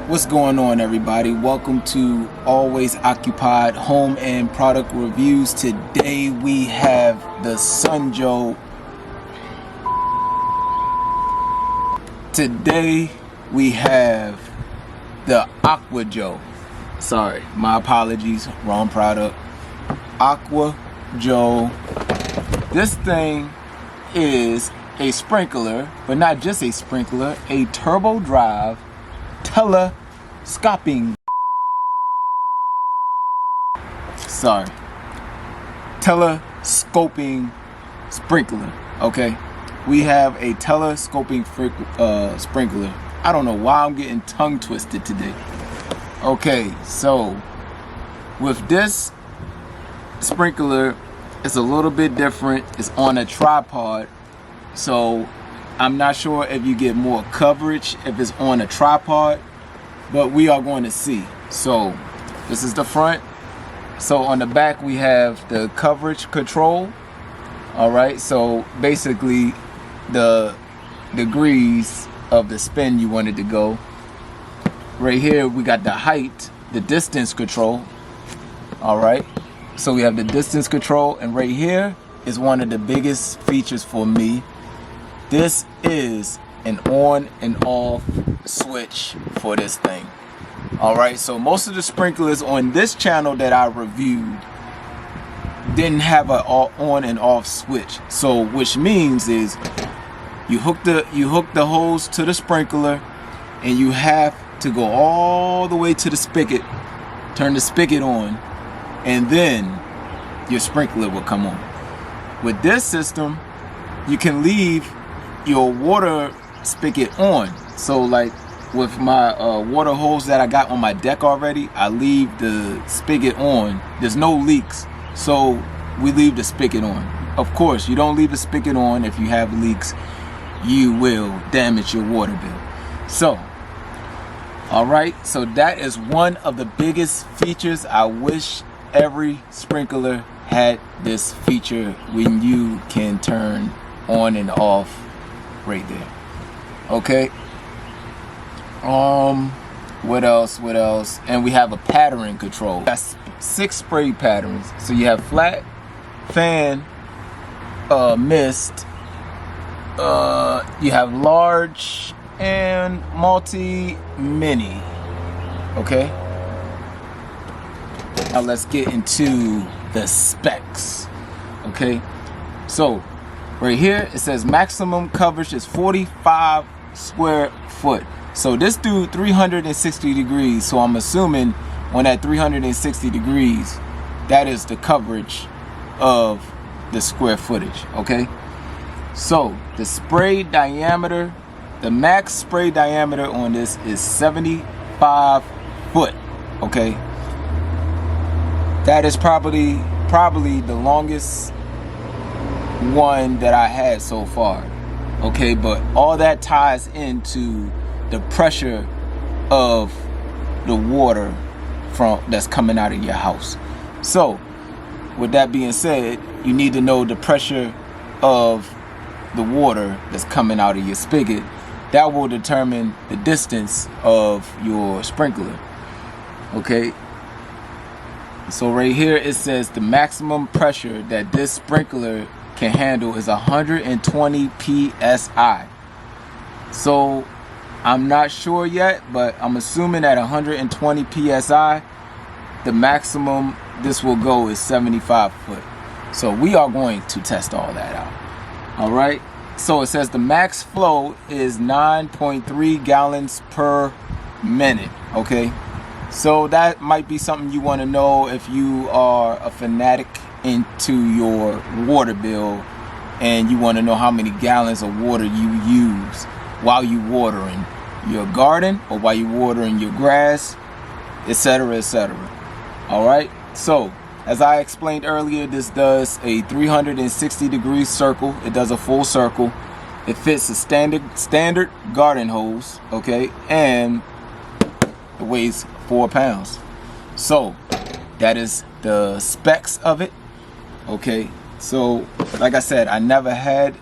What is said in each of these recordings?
What's going on, everybody? Welcome to Always Occupied Home and Product Reviews. Today we have the Sunjo. Today we have the Aqua Joe. Sorry, my apologies, wrong product. Aqua Joe. This thing is a sprinkler, but not just a sprinkler, a turbo drive telescoping sprinkler. Okay, we have a telescoping sprinkler. I don't know why I'm getting tongue twisted today. Okay, so with this sprinkler, it's a little bit different. It's on a tripod, so I'm not sure if you get more coverage if it's on a tripod, but we are going to see. So this is the front. So on the back we have the coverage control. All right, so basically the degrees of the spin you wanted to go. Right here we got the height, the distance control. All right, so we have the distance control, and right here is one of the biggest features for me. This is an on and off switch for this thing. All right, so most of the sprinklers on this channel that I reviewed didn't have an on and off switch. So which means is you hook the hose to the sprinkler, and you have to go all the way to the spigot, turn the spigot on, and then your sprinkler will come on. With this system, you can leave your water spigot on. So like with my water hose that I got on my deck already, I leave the spigot on. There's no leaks, so we leave the spigot on. Of course, you don't leave the spigot on if you have leaks. You will damage your water bill. So alright, so that is one of the biggest features. I wish every sprinkler had this feature when you can turn on and off right there. Okay, what else, and we have a pattern control. That's 6 spray patterns. So you have flat, fan, mist, you have large, and multi mini. Okay, now let's get into the specs. Okay, so right here it says maximum coverage is 45 square foot. So this do 360 degrees. So I'm assuming on that 360 degrees, that is the coverage of the square footage. Okay, so the spray diameter, the max spray diameter on this is 75 foot. Okay, that is probably the longest one that I had so far. Okay, but all that ties into the pressure of the water that's coming out of your house. So with that being said, you need to know the pressure of the water that's coming out of your spigot. That will determine the distance of your sprinkler. Okay, so right here it says the maximum pressure that this sprinkler can handle is 120 psi. So I'm not sure yet, but I'm assuming at 120 psi, the maximum this will go is 75 foot. So we are going to test all that out. All right, so it says the max flow is 9.3 gallons per minute. Okay, so that might be something you want to know if you are a fanatic into your water bill and you want to know how many gallons of water you use while you watering your garden or while you watering your grass, etc., etc. All right, so as I explained earlier, this does a 360 degree circle. It does a full circle. It fits a standard garden hose. Okay, and it weighs 4 pounds. So that is the specs of it. Okay, so like I said, I never had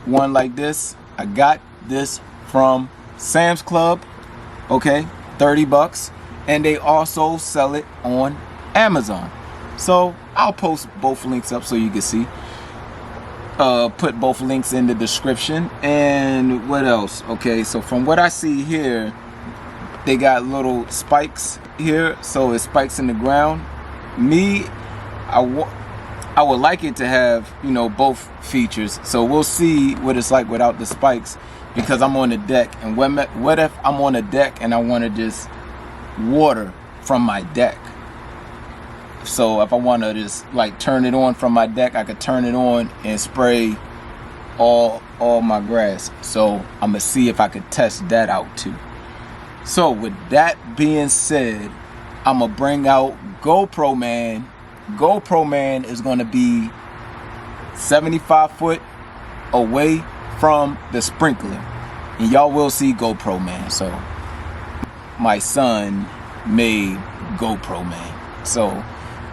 one like this. I got this from Sam's Club. Okay, 30 bucks, and they also sell it on Amazon. So I'll post both links up so you can see. Put both links in the description. And what else? Okay, so from what I see here, they got little spikes here, so it spikes in the ground. I would like it to have, you know, both features. So we'll see what it's like without the spikes, because I'm on the deck. And what if I'm on the deck and I want to just water from my deck? So if I want to just like turn it on from my deck, I could turn it on and spray all my grass. So I'm gonna see if I could test that out too. So with that being said, I'm gonna bring out GoPro Man. GoPro Man is gonna be 75 foot away from the sprinkler, and y'all will see GoPro Man. So my son made GoPro Man, so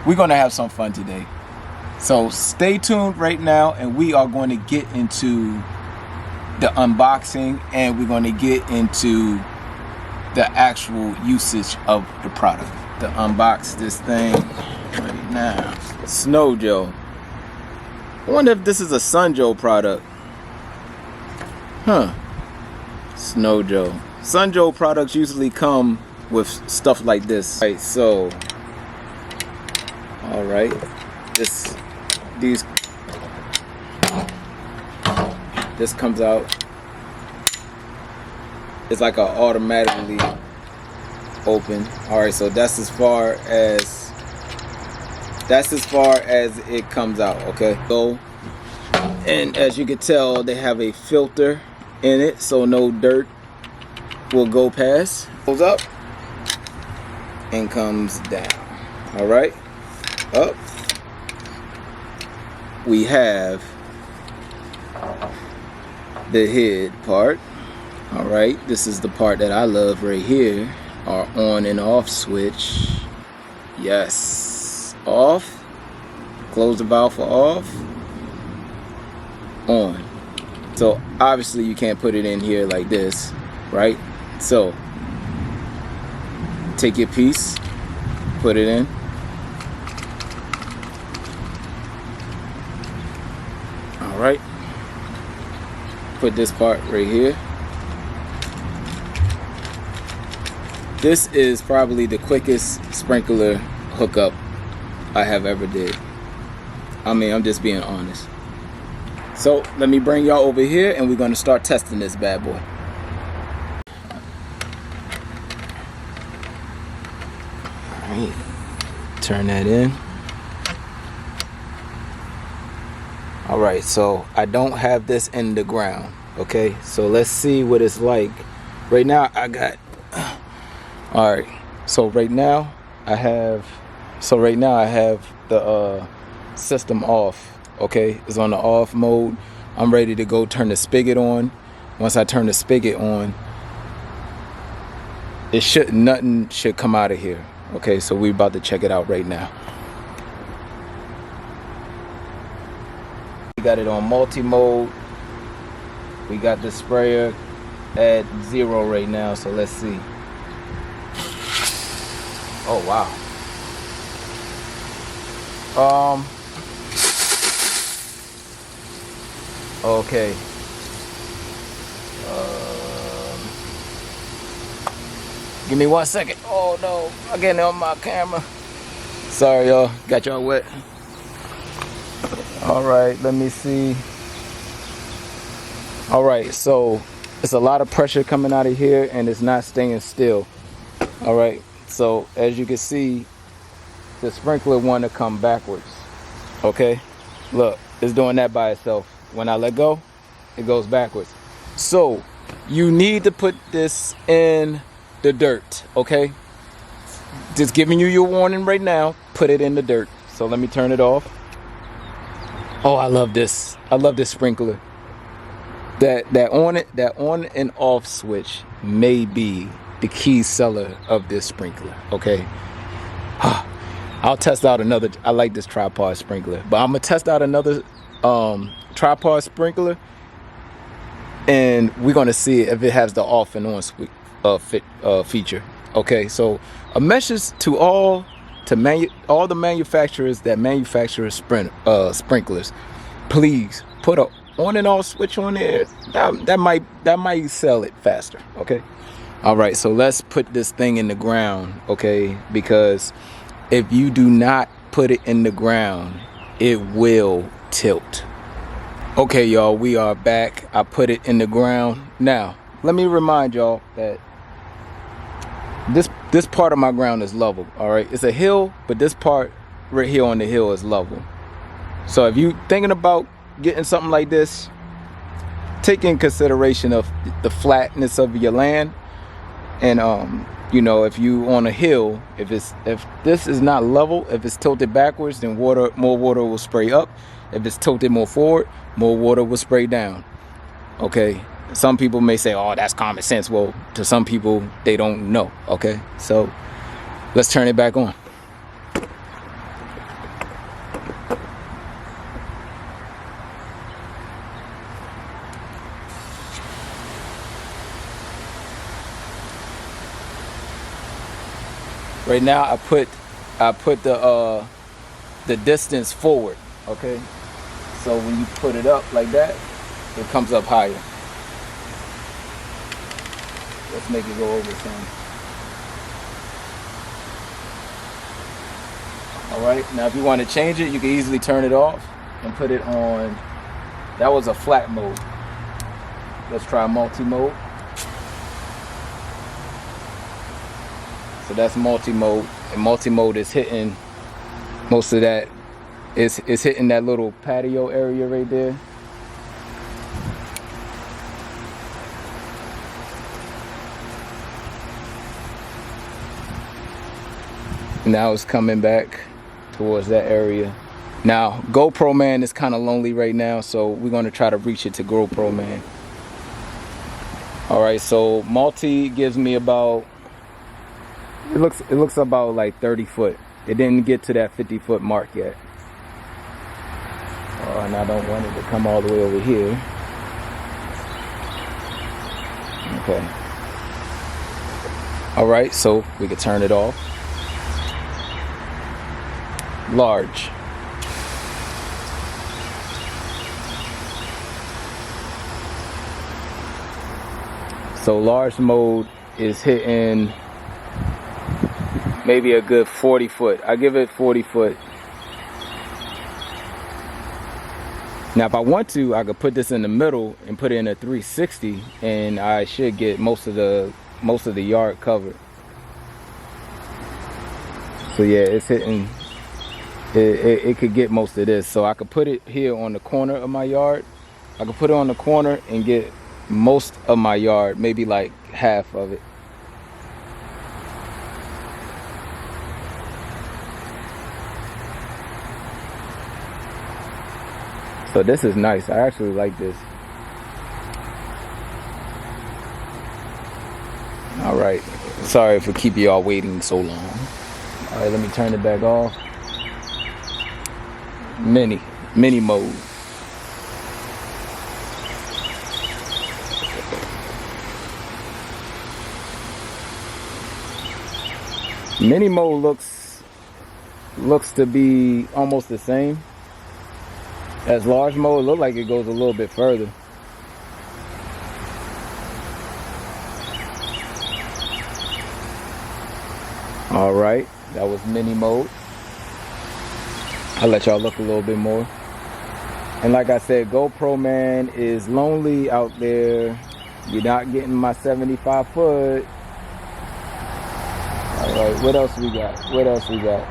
we're gonna have some fun today. So stay tuned right now, and we are going to get into the unboxing, and we're going to get into the actual usage of the product. To unbox this thing right now. Snow Joe. I wonder if this is a Sun Joe product. Huh. Snow Joe. Sun Joe products usually come with stuff like this. Right, so alright. This comes out. It's like a automatically open. Alright, so that's as far as it comes out, okay? So, and as you can tell, they have a filter in it, so no dirt will go past. Goes up and comes down. Alright, up. We have the head part. Alright, this is the part that I love right here. Our on and off switch. Yes. Off. Close the valve for off. On. So obviously you can't put it in here like this, right? So take your piece, put it in. Alright. Put this part right here. This is probably the quickest sprinkler hookup I have ever did. I mean, I'm just being honest. So let me bring y'all over here, and we're going to start testing this bad boy. Alright, turn that in. Alright, so I don't have this in the ground. Okay, so let's see what it's like. Right now I got alright, so right now I have the system off. Okay, it's on the off mode. I'm ready to go turn the spigot on. Once I turn the spigot on, nothing should come out of here. Okay, so we're about to check it out right now. We got it on multi-mode. We got the sprayer at 0 right now, so let's see. Oh wow. Okay. Give me 1 second. Oh no, I'm getting on my camera. Sorry y'all, got y'all wet. Alright, let me see. Alright, so it's a lot of pressure coming out of here, and it's not staying still. Alright, so as you can see, the sprinkler want to come backwards. Okay, look, it's doing that by itself. When I let go, it goes backwards. So you need to put this in the dirt. Okay, just giving you your warning right now. Put it in the dirt. So let me turn it off. Oh, I love this. I love this sprinkler. That on and off switch may be the key seller of this sprinkler. Okay, I'll test out another. I like this tripod sprinkler, but I'm gonna test out another tripod sprinkler, and we're gonna see if it has the off and on feature. Okay, so a message to all the manufacturers that manufacture sprinklers. Please put a on and off switch on there. That might sell it faster. Okay. All right, so let's put this thing in the ground, okay? Because if you do not put it in the ground, it will tilt. Okay, y'all, we are back. I put it in the ground. Now, let me remind y'all that this part of my ground is level, all right? It's a hill, but this part right here on the hill is level. So if you thinking about getting something like this, take in consideration of the flatness of your land. And you know, if you on a hill, if this is not level, if it's tilted backwards, then more water will spray up. If it's tilted more forward, more water will spray down. Okay. Some people may say, oh, that's common sense. Well, to some people, they don't know. Okay. So let's turn it back on. Right now, I put the distance forward. Okay, so when you put it up like that, it comes up higher. Let's make it go over some. All right, now if you want to change it, you can easily turn it off and put it on. That was a flat mode. Let's try multi-mode. So that's multi-mode, and multi-mode is hitting most of that. It's hitting that little patio area right there. Now it's coming back towards that area. Now GoPro Man is kind of lonely right now, so we're going to try to reach it to GoPro Man. All right, so multi gives me about, it looks about like 30 foot. It didn't get to that 50-foot mark yet. Oh, and I don't want it to come all the way over here. Okay. All right, so we can turn it off. Large. So large mode is hitting maybe a good 40 foot. I give it 40 foot. Now if I want to, I could put this in the middle and put it in a 360, and I should get most of the yard covered. So yeah, it's hitting, it could get most of this. So I could put it here on the corner of my yard. I could put it on the corner and get most of my yard, maybe like half of it. So this is nice. I actually like this. All right. Sorry for keeping y'all waiting so long. All right, let me turn it back off. Mini mode. Mini mode looks to be almost the same as large mode. It looks like it goes a little bit further. All right, that was mini mode. I'll let y'all look a little bit more. And like I said, GoPro Man is lonely out there. You're not getting my 75 foot. All right, what else we got? What else we got?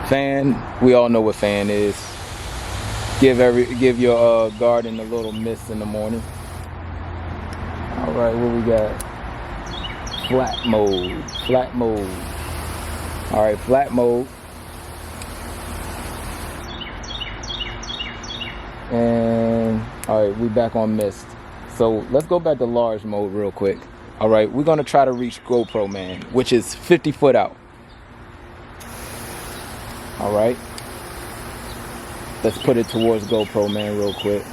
Fan. We all know what fan is. Give your garden a little mist in the morning. All right, what we got? Flat mode. Flat mode. All right, flat mode. And all right, we back on mist. So let's go back to large mode real quick. All right, we're gonna try to reach GoPro Man, which is 50 foot out. All right, let's put it towards GoPro Man real quick.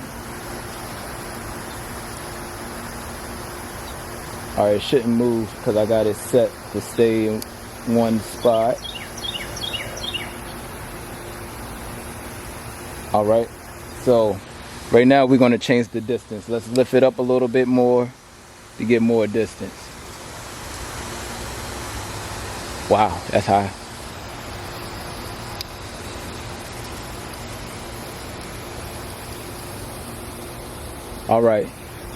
All right, it shouldn't move because I got it set to stay in one spot. All right, so right now we're going to change the distance. Let's lift it up a little bit more to get more distance. Wow, that's high. All right,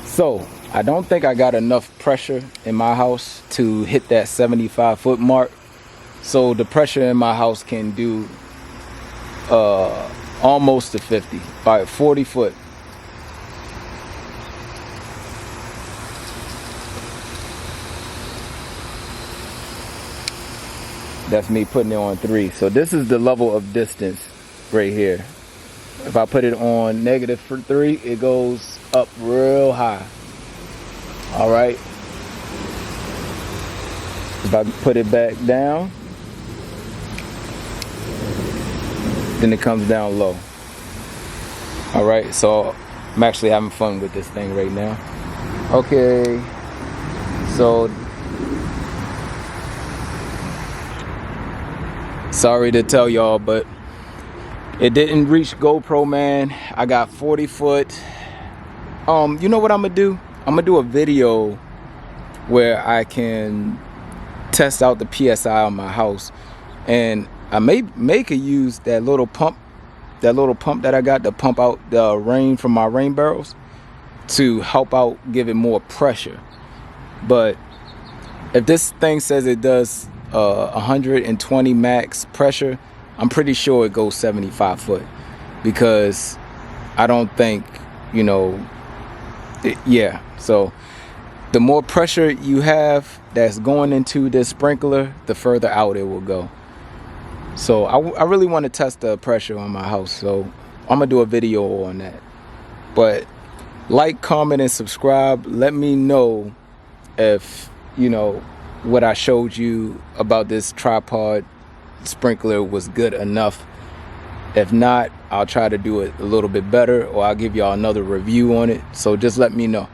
so I don't think I got enough pressure in my house to hit that 75-foot mark. So the pressure in my house can do almost to 50, all right, 40 foot. That's me putting it on 3. So this is the level of distance right here. If I put it on -3, it goes up real high. All right. If I put it back down, then it comes down low. All right, so I'm actually having fun with this thing right now. Okay, so sorry to tell y'all, but it didn't reach GoPro, man. I got 40 foot. You know what I'm gonna do? I'm gonna do a video where I can test out the PSI on my house, and I may could use that little pump that I got to pump out the rain from my rain barrels to help out give it more pressure. But if this thing says it does 120 max pressure, I'm pretty sure it goes 75 foot, because I don't think, you know, yeah. So the more pressure you have that's going into this sprinkler, the further out it will go. So I really want to test the pressure on my house, so I'm gonna do a video on that. But like, comment, and subscribe. Let me know if, you know, what I showed you about this tripod sprinkler was good enough. If not, I'll try to do it a little bit better, or I'll give y'all another review on it. So just let me know.